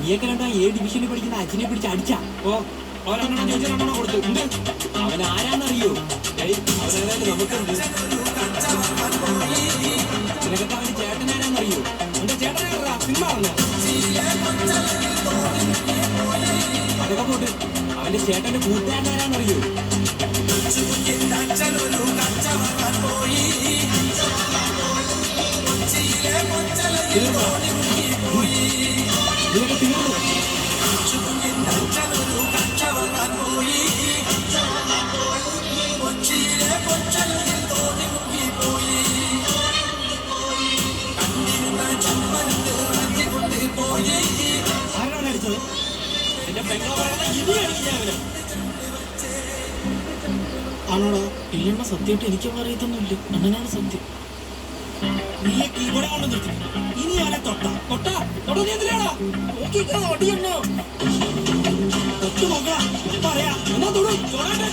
നീയൊക്കെ രണ്ടാ A ഡിവിഷനിൽ പഠിക്കുന്ന അച്ഛനെ പിടിച്ച് അടിച്ചാ. അവരെണ്ണം ചോദിച്ചാൽ കൊടുത്തു. അവൻ ആരാന്നറിയോ? അവനായാലും നമുക്കുണ്ട്. നിനക്കൊക്കെ അവന്റെ ചേട്ടൻ ആരാന്നറിയോ? എന്റെ ചേട്ടനാ സിനിമ പറഞ്ഞോ? അതൊക്കെ പോട്ട് അവന്റെ ചേട്ടന്റെ കൂട്ടുകാരൻ ആരാന്നറിയോ? നിനക്ക് തീർന്നു. ആരാണ് അടിച്ചത്? എന്റെ പെങ്ങളെ പറയുന്ന ഇനിയാണ് അവന്. ആണോടാ? ഇല്ലമ്മ, സത്യമായിട്ട് എനിക്കൊന്നും അറിയത്തൊന്നുമില്ല. അങ്ങനെയാണ് സത്യം. നീ ഇവിടെ കൊണ്ട് നിർത്തി. ഇനി അവനെ തൊട്ടാ നീ എന്തിനാടാ നോക്കിക്കോ? ഒടിയുണ്ടോ? തൊട്ട് നോക്കാം പറയാ. എന്നാ തൊടും. തൊടട്ടെ.